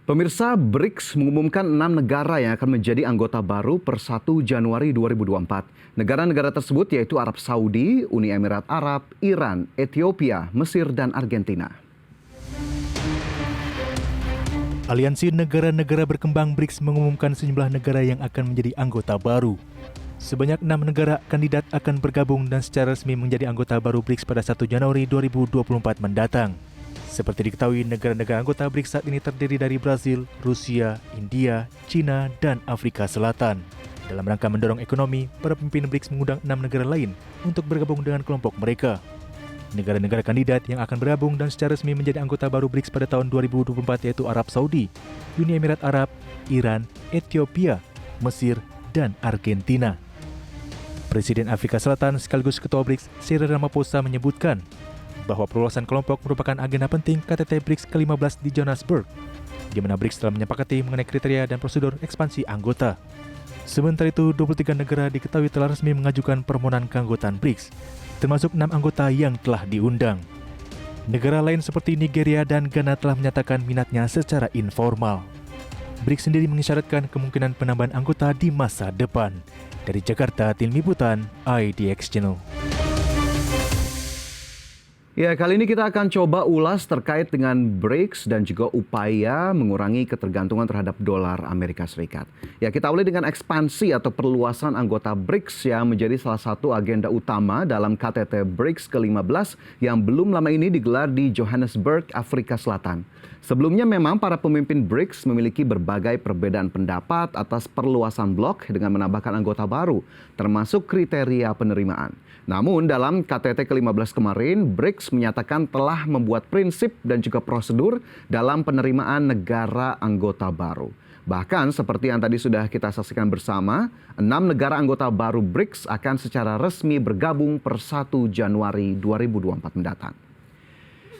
Pemirsa, BRICS mengumumkan 6 negara yang akan menjadi anggota baru per 1 Januari 2024. Negara-negara tersebut yaitu Arab Saudi, Uni Emirat Arab, Iran, Ethiopia, Mesir, dan Argentina. Aliansi negara-negara berkembang BRICS mengumumkan sejumlah negara yang akan menjadi anggota baru. Sebanyak 6 negara kandidat akan bergabung dan secara resmi menjadi anggota baru BRICS pada 1 Januari 2024 mendatang. Seperti diketahui, negara-negara anggota BRICS saat ini terdiri dari Brazil, Rusia, India, China, dan Afrika Selatan. Dalam rangka mendorong ekonomi, para pemimpin BRICS mengundang 6 negara lain untuk bergabung dengan kelompok mereka. Negara-negara kandidat yang akan bergabung dan secara resmi menjadi anggota baru BRICS pada tahun 2024 yaitu Arab Saudi, Uni Emirat Arab, Iran, Ethiopia, Mesir, dan Argentina. Presiden Afrika Selatan sekaligus Ketua BRICS, Cyril Ramaphosa menyebutkan bahwa perluasan kelompok merupakan agenda penting KTT BRICS ke-15 di Johannesburg, di mana BRICS telah menyepakati mengenai kriteria dan prosedur ekspansi anggota. Sementara itu, 23 negara diketahui telah resmi mengajukan permohonan keanggotaan BRICS, termasuk 6 anggota yang telah diundang. Negara lain seperti Nigeria dan Ghana telah menyatakan minatnya secara informal. BRICS sendiri mengisyaratkan kemungkinan penambahan anggota di masa depan. Dari Jakarta, Tim Liputan, IDX Channel. Ya, kali ini kita akan coba ulas terkait dengan BRICS dan juga upaya mengurangi ketergantungan terhadap dolar Amerika Serikat. Ya, kita awali dengan ekspansi atau perluasan anggota BRICS yang menjadi salah satu agenda utama dalam KTT BRICS ke-15 yang belum lama ini digelar di Johannesburg, Afrika Selatan. Sebelumnya memang para pemimpin BRICS memiliki berbagai perbedaan pendapat atas perluasan blok dengan menambahkan anggota baru, termasuk kriteria penerimaan. Namun dalam KTT ke-15 kemarin, BRICS menyatakan telah membuat prinsip dan juga prosedur dalam penerimaan negara anggota baru. Bahkan seperti yang tadi sudah kita saksikan bersama, 6 negara anggota baru BRICS akan secara resmi bergabung per 1 Januari 2024 mendatang.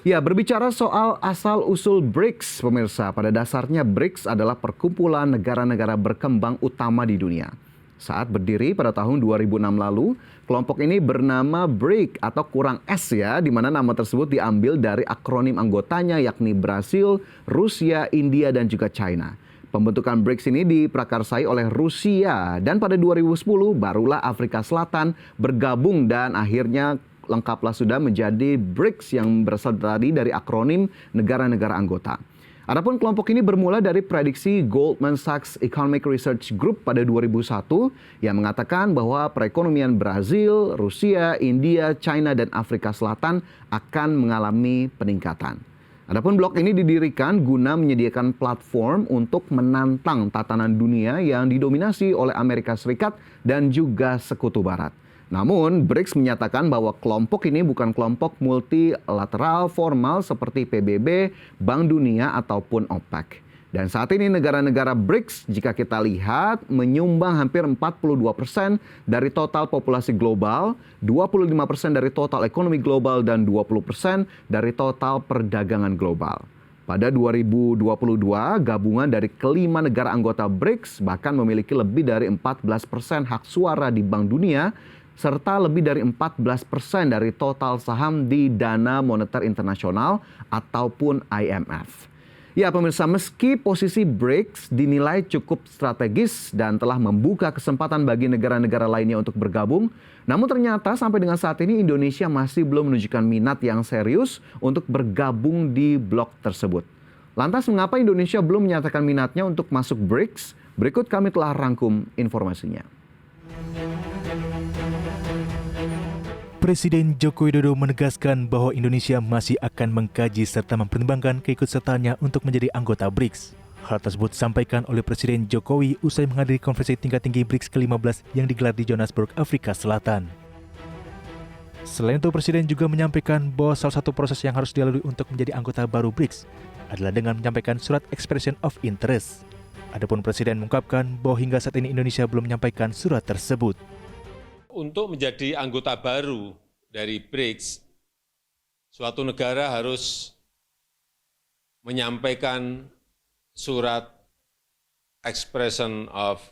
Ya, berbicara soal asal-usul BRICS, pemirsa, pada dasarnya BRICS adalah perkumpulan negara-negara berkembang utama di dunia. Saat berdiri pada tahun 2006 lalu, kelompok ini bernama BRIC atau kurang S ya, di mana nama tersebut diambil dari akronim anggotanya yakni Brasil, Rusia, India, dan juga China. Pembentukan BRICS ini diprakarsai oleh Rusia dan pada 2010 barulah Afrika Selatan bergabung dan akhirnya lengkaplah sudah menjadi BRICS yang berasal tadi dari akronim negara-negara anggota. Adapun kelompok ini bermula dari prediksi Goldman Sachs Economic Research Group pada 2001 yang mengatakan bahwa perekonomian Brazil, Rusia, India, China, dan Afrika Selatan akan mengalami peningkatan. Adapun blok ini didirikan guna menyediakan platform untuk menantang tatanan dunia yang didominasi oleh Amerika Serikat dan juga Sekutu Barat. Namun, BRICS menyatakan bahwa kelompok ini bukan kelompok multilateral formal seperti PBB, Bank Dunia, ataupun OPEC. Dan saat ini negara-negara BRICS, jika kita lihat, menyumbang hampir 42% dari total populasi global, 25% dari total ekonomi global, dan 20% dari total perdagangan global. Pada 2022, gabungan dari kelima negara anggota BRICS bahkan memiliki lebih dari 14% hak suara di Bank Dunia, serta lebih dari 14% dari total saham di Dana Moneter Internasional ataupun IMF. Ya pemirsa, meski posisi BRICS dinilai cukup strategis dan telah membuka kesempatan bagi negara-negara lainnya untuk bergabung, namun ternyata sampai dengan saat ini Indonesia masih belum menunjukkan minat yang serius untuk bergabung di blok tersebut. Lantas mengapa Indonesia belum menyatakan minatnya untuk masuk BRICS? Berikut kami telah rangkum informasinya. Presiden Joko Widodo menegaskan bahwa Indonesia masih akan mengkaji serta mempertimbangkan keikutsertaannya untuk menjadi anggota BRICS. Hal tersebut disampaikan oleh Presiden Jokowi usai menghadiri konferensi tingkat tinggi BRICS ke-15 yang digelar di Johannesburg, Afrika Selatan. Selain itu, Presiden juga menyampaikan bahwa salah satu proses yang harus dilalui untuk menjadi anggota baru BRICS adalah dengan menyampaikan surat expression of interest. Adapun Presiden mengungkapkan bahwa hingga saat ini Indonesia belum menyampaikan surat tersebut. Untuk menjadi anggota baru dari BRICS, suatu negara harus menyampaikan surat expression of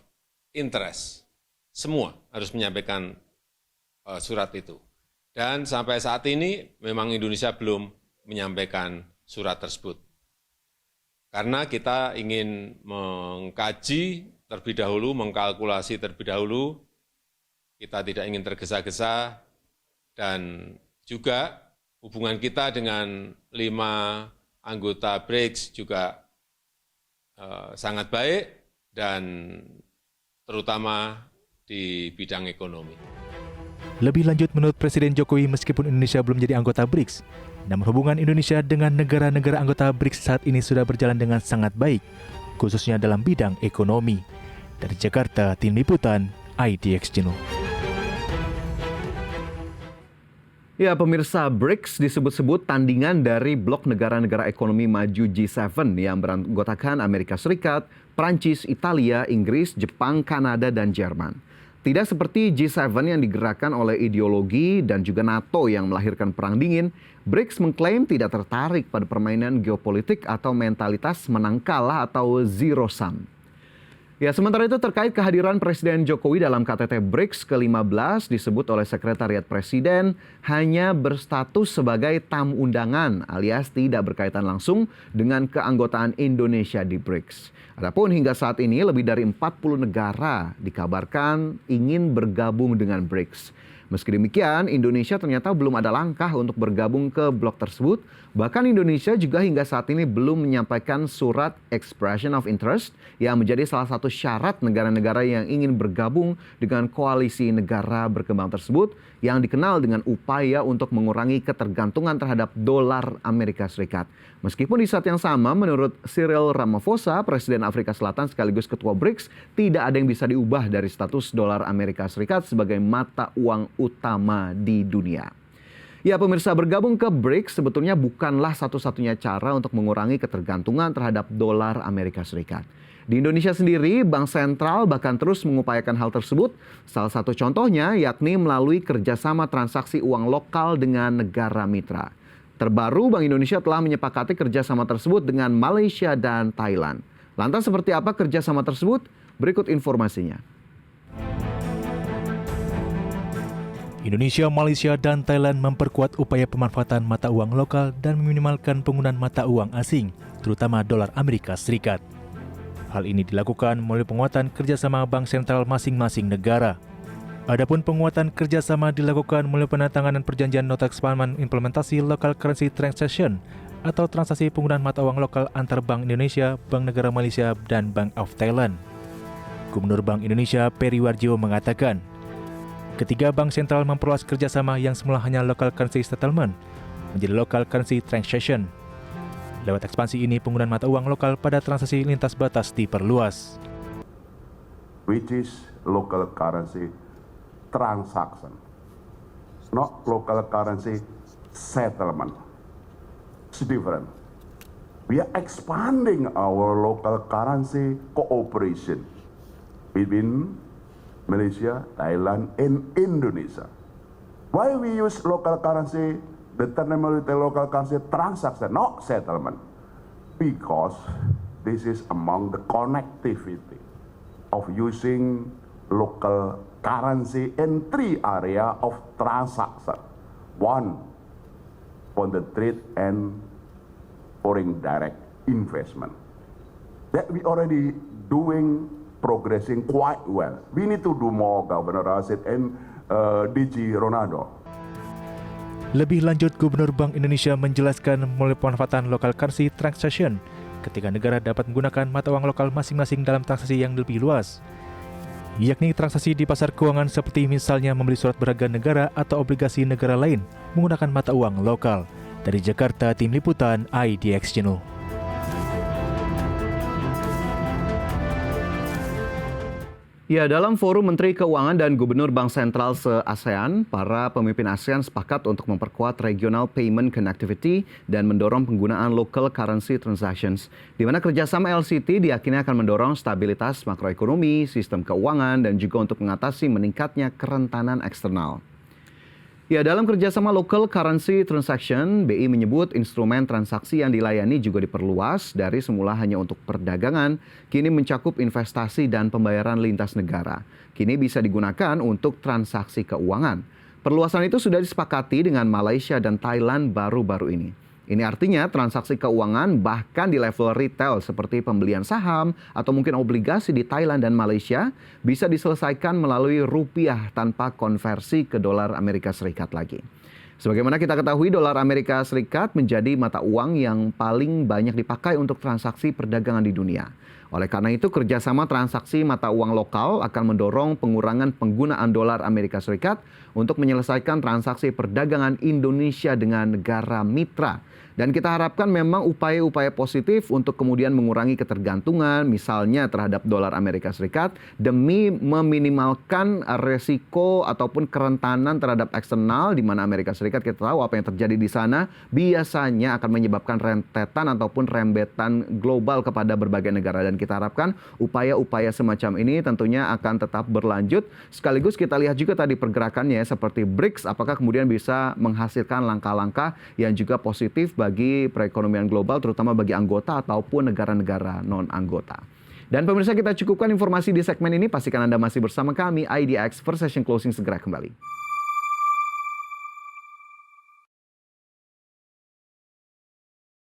interest. Semua harus menyampaikan surat itu. Dan sampai saat ini memang Indonesia belum menyampaikan surat tersebut. Karena kita ingin mengkaji terlebih dahulu, mengkalkulasi terlebih dahulu, kita tidak ingin tergesa-gesa, dan juga hubungan kita dengan 5 anggota BRICS juga sangat baik, dan terutama di bidang ekonomi. Lebih lanjut, menurut Presiden Jokowi, meskipun Indonesia belum jadi anggota BRICS, namun hubungan Indonesia dengan negara-negara anggota BRICS saat ini sudah berjalan dengan sangat baik, khususnya dalam bidang ekonomi. Dari Jakarta, Tim Liputan, IDX Channel. Ya, pemirsa, BRICS disebut-sebut tandingan dari blok negara-negara ekonomi maju G7 yang beranggotakan Amerika Serikat, Prancis, Italia, Inggris, Jepang, Kanada, dan Jerman. Tidak seperti G7 yang digerakkan oleh ideologi dan juga NATO yang melahirkan perang dingin, BRICS mengklaim tidak tertarik pada permainan geopolitik atau mentalitas menang kalah atau zero sum. Ya, sementara itu terkait kehadiran Presiden Jokowi dalam KTT BRICS ke-15 disebut oleh Sekretariat Presiden hanya berstatus sebagai tamu undangan alias tidak berkaitan langsung dengan keanggotaan Indonesia di BRICS. Adapun hingga saat ini lebih dari 40 negara dikabarkan ingin bergabung dengan BRICS. Meski demikian, Indonesia ternyata belum ada langkah untuk bergabung ke blok tersebut. Bahkan Indonesia juga hingga saat ini belum menyampaikan surat expression of interest yang menjadi salah satu syarat negara-negara yang ingin bergabung dengan koalisi negara berkembang tersebut yang dikenal dengan upaya untuk mengurangi ketergantungan terhadap dolar Amerika Serikat. Meskipun di saat yang sama, menurut Cyril Ramaphosa, Presiden Afrika Selatan sekaligus Ketua BRICS, tidak ada yang bisa diubah dari status dolar Amerika Serikat sebagai mata uang utama di dunia. Ya, pemirsa, bergabung ke BRICS sebetulnya bukanlah satu-satunya cara untuk mengurangi ketergantungan terhadap dolar Amerika Serikat. Di Indonesia sendiri, Bank Sentral bahkan terus mengupayakan hal tersebut. Salah satu contohnya yakni melalui kerjasama transaksi uang lokal dengan negara mitra. Terbaru, Bank Indonesia telah menyepakati kerjasama tersebut dengan Malaysia dan Thailand. Lantas seperti apa kerjasama tersebut? Berikut informasinya. Indonesia, Malaysia, dan Thailand memperkuat upaya pemanfaatan mata uang lokal dan meminimalkan penggunaan mata uang asing, terutama dolar Amerika Serikat. Hal ini dilakukan melalui penguatan kerjasama bank sentral masing-masing negara. Adapun penguatan kerjasama dilakukan melalui penandatanganan perjanjian nota kesepahaman implementasi local currency transaction atau transaksi penggunaan mata uang lokal antar Bank Indonesia, Bank Negara Malaysia, dan Bank of Thailand. Gubernur Bank Indonesia Peri Warjio mengatakan, ketiga bank sentral memperluas kerjasama yang semula hanya local currency settlement menjadi local currency transaction. Lewat ekspansi ini, penggunaan mata uang lokal pada transaksi lintas batas diperluas. Which is local currency transaction, not local currency settlement. It's different. We are expanding our local currency cooperation between Malaysia, Thailand, and Indonesia. Why we use local currency, the terminology local currency transaction, not settlement? Because this is among the connectivity of using local currency in 3 areas of transaction. 1, on the trade and foreign direct investment. That we already progressing quite well. We need to do more, Governor Rashid and DG Ronaldo. Lebih lanjut, Gubernur Bank Indonesia menjelaskan melalui pemanfaatan local currency transaction, ketika negara dapat menggunakan mata uang lokal masing-masing dalam transaksi yang lebih luas, yakni transaksi di pasar keuangan seperti misalnya membeli surat berharga negara atau obligasi negara lain menggunakan mata uang lokal. Dari Jakarta, Tim Liputan, IDX Channel. Ya, dalam forum Menteri Keuangan dan Gubernur Bank Sentral se-ASEAN, para pemimpin ASEAN sepakat untuk memperkuat regional payment connectivity dan mendorong penggunaan local currency transactions, di mana kerjasama LCT diyakini akan mendorong stabilitas makroekonomi, sistem keuangan, dan juga untuk mengatasi meningkatnya kerentanan eksternal. Ya, dalam kerjasama local currency transaction, BI menyebut instrumen transaksi yang dilayani juga diperluas dari semula hanya untuk perdagangan, kini mencakup investasi dan pembayaran lintas negara. Kini bisa digunakan untuk transaksi keuangan. Perluasan itu sudah disepakati dengan Malaysia dan Thailand baru-baru ini. Ini artinya transaksi keuangan bahkan di level retail seperti pembelian saham atau mungkin obligasi di Thailand dan Malaysia bisa diselesaikan melalui rupiah tanpa konversi ke dolar Amerika Serikat lagi. Sebagaimana kita ketahui, dolar Amerika Serikat menjadi mata uang yang paling banyak dipakai untuk transaksi perdagangan di dunia. Oleh karena itu, kerjasama transaksi mata uang lokal akan mendorong pengurangan penggunaan dolar Amerika Serikat untuk menyelesaikan transaksi perdagangan Indonesia dengan negara mitra. Dan kita harapkan memang upaya-upaya positif untuk kemudian mengurangi ketergantungan misalnya terhadap dolar Amerika Serikat demi meminimalkan resiko ataupun kerentanan terhadap eksternal di mana Amerika Serikat kita tahu apa yang terjadi di sana biasanya akan menyebabkan rentetan ataupun rembetan global kepada berbagai negara, dan kita harapkan upaya-upaya semacam ini tentunya akan tetap berlanjut. Sekaligus kita lihat juga tadi pergerakannya seperti BRICS, apakah kemudian bisa menghasilkan langkah-langkah yang juga positif bagi perekonomian global, terutama bagi anggota ataupun negara-negara non-anggota. Dan pemirsa, kita cukupkan informasi di segmen ini. Pastikan Anda masih bersama kami, IDX First Session Closing segera kembali.